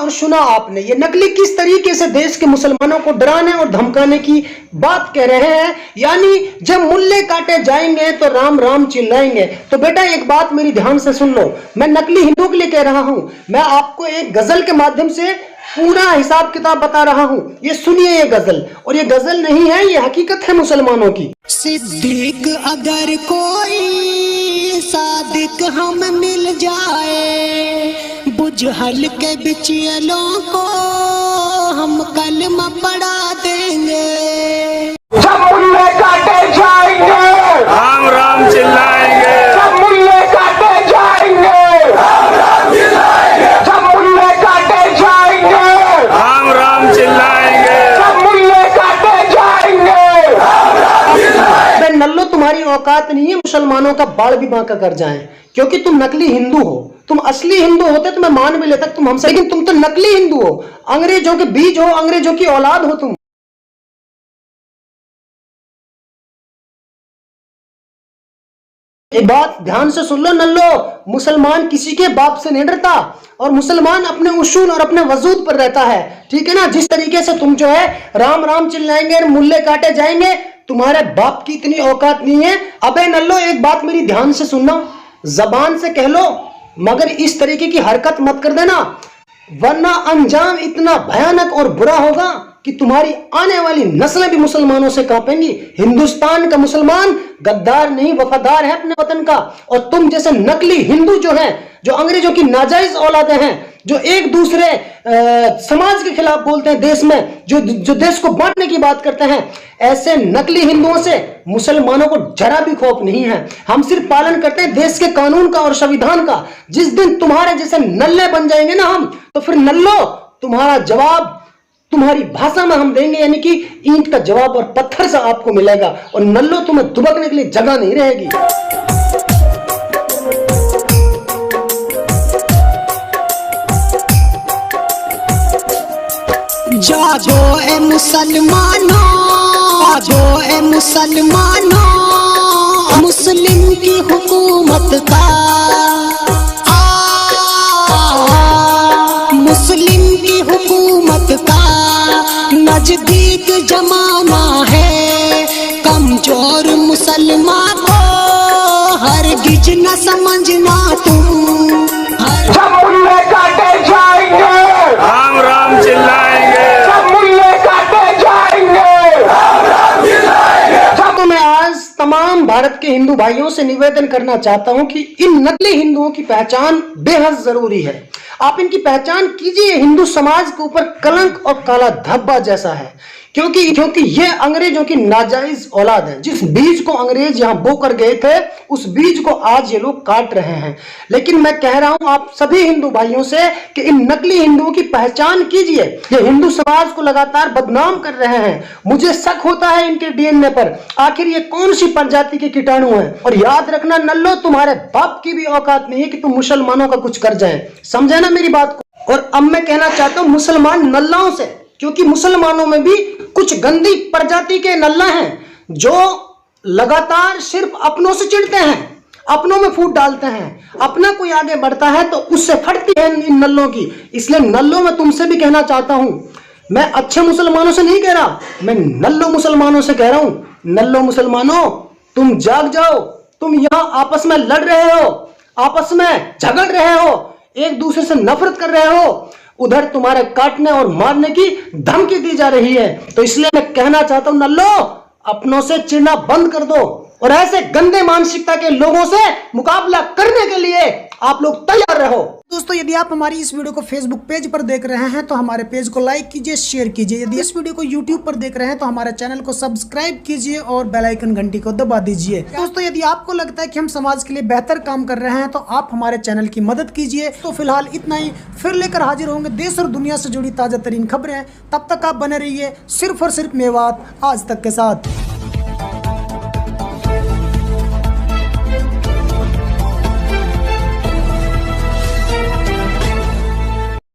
और सुना आपने, ये नकली किस तरीके से देश के मुसलमानों को डराने और धमकाने की बात कह रहे हैं। यानी जब मुल्ले काटे जाएंगे तो राम राम चिल्लाएंगे। तो बेटा एक बात मेरी ध्यान से सुन लो, मैं नकली हिंदू के लिए कह रहा हूं। मैं आपको एक गजल के माध्यम से पूरा हिसाब किताब बता रहा हूं। ये सुनिए ये गजल, और ये गजल नहीं है, ये हकीकत है मुसलमानों की। सिद्दीक अगर कोई सादिक हम मिल जाए, बुझल के बिचलों को हम कलमा पढ़ा देंगे। जब मुल्ले काटे जाएंगे राम राम चिल्लाएंगे, जब मुल्ले काटे जाएंगे राम राम चिल्लाएंगे, जब मुल्ले काटे जाएंगे राम राम चिल्लाएंगे, जब मुल्ले काटे जाएंगे राम राम चिल्लाएंगे। नल्लो तुम्हारी औकात नहीं है मुसलमानों का बाल भी बांका कर जाएं, क्योंकि तुम नकली हिंदू हो। तुम असली हिंदू होते तो मैं मान भी लेता तुम हमसे, लेकिन तुम तो नकली हिंदू हो, अंग्रेजों के बीज हो, अंग्रेजों की औलाद हो तुम। एक बात ध्यान से सुन लो नल्लो, मुसलमान किसी के बाप से नहीं डरता, और मुसलमान अपने उसूल और अपने वजूद पर रहता है, ठीक है ना। जिस तरीके से तुम जो है राम राम चिल्लाएंगे, मुल्ले काटे जाएंगे, तुम्हारे बाप की इतनी औकात नहीं है। अबे नल्लो एक बात मेरी ध्यान से सुनना, जबान से कह लो मगर इस तरीके की हरकत मत कर देना, वरना अंजाम इतना भयानक और बुरा होगा कि तुम्हारी आने वाली नस्लें भी मुसलमानों से कांपेंगी। हिंदुस्तान का मुसलमान गद्दार नहीं, वफादार है अपने वतन का, और तुम जैसे नकली हिंदू जो हैं, जो अंग्रेजों की नाजायज औलादे हैं, जो एक दूसरे समाज के खिलाफ बोलते हैं, देश में जो देश को बांटने की बात करते हैं, ऐसे नकली हिंदुओं से मुसलमानों को जरा भी खौफ नहीं है। हम सिर्फ पालन करते हैं देश के कानून का और संविधान का। जिस दिन तुम्हारे जैसे नल्ले बन जाएंगे ना हम, तो फिर नल्लो तुम्हारा जवाब तुम्हारी भाषा में हम देंगे, यानी कि ईंट का जवाब और पत्थर से आपको मिलेगा, और नल्लो तुम्हें दुबकने के लिए जगह नहीं रहेगी। जागो ए मुसलमानों, जागो ए मुसलमानों, मुस्लिम की हुकूमत का मुस्लिम की हुकूमत का नजदीक जमाना है। कमजोर मुसलमान को हरगिज न समझना तुम। जब मुल्ले काटे जाएंगे राम राम चिल्लाएंगे, जब मुल्ले काटे जाएंगे राम राम चिल्लाएंगे। तो मैं आज तमाम भारत के हिंदू भाइयों से निवेदन करना चाहता हूं कि इन नकली हिंदुओं की पहचान बेहद जरूरी है। आप इनकी पहचान कीजिए, हिंदू समाज के ऊपर कलंक और काला धब्बा जैसा है, क्योंकि ये अंग्रेजों की नाजायज औलाद है। जिस बीज को अंग्रेज यहां बोकर गए थे, उस बीज को आज ये लोग काट रहे हैं। लेकिन मैं कह रहा हूं आप सभी हिंदू भाइयों से कि इन नकली हिंदुओं की पहचान कीजिए। ये हिंदू समाज को लगातार बदनाम कर रहे हैं। मुझे शक होता है इनके डीएनए पर, आखिर ये कौन सी प्रजाति के कीटाणु हैं। और याद रखना नल्लो, तुम्हारे बाप की भी औकात नहीं है कि तुम मुसलमानों का कुछ कर जाए, समझे ना मेरी बात को। और अब मैं कहना चाहता हूं मुसलमान नल्लाओं से, क्योंकि मुसलमानों में भी कुछ गंदी प्रजाति के नल्ला हैं जो लगातार सिर्फ अपनों से चिढ़ते हैं, अपनों में फूट डालते हैं। अपना कोई आगे बढ़ता है तो उससे फटती है इन नल्लों की। इसलिए नल्लों में तुमसे भी कहना चाहता हूं, मैं अच्छे मुसलमानों से नहीं कह रहा, मैं नल्लो मुसलमानों से कह रहा हूं। नल्लो मुसलमानों, तुम जाग जाओ। तुम यहां आपस में लड़ रहे हो, आपस में झगड़ रहे हो, एक दूसरे से नफरत कर रहे हो, उधर तुम्हारे काटने और मारने की धमकी दी जा रही है। तो इसलिए मैं कहना चाहता हूं नल्लो, अपनों से चिढ़ना बंद कर दो, और ऐसे गंदे मानसिकता के लोगों से मुकाबला करने के लिए आप लोग तैयार रहो। दोस्तों यदि आप हमारी इस वीडियो को फेसबुक पेज पर देख रहे हैं तो हमारे पेज को लाइक कीजिए, शेयर कीजिए। यदि इस वीडियो को यूट्यूब पर देख रहे हैं तो हमारे चैनल को सब्सक्राइब कीजिए और बेल आइकन घंटी को दबा दीजिए। दोस्तों यदि आपको लगता है कि हम समाज के लिए बेहतर काम कर रहे हैं तो आप हमारे चैनल की मदद कीजिए। तो फिलहाल इतना ही, फिर लेकर हाजिर होंगे देश और दुनिया से जुड़ी ताजा तरीन खबरें। तब तक आप बने रहिए सिर्फ और सिर्फ मेवात आज तक के साथ।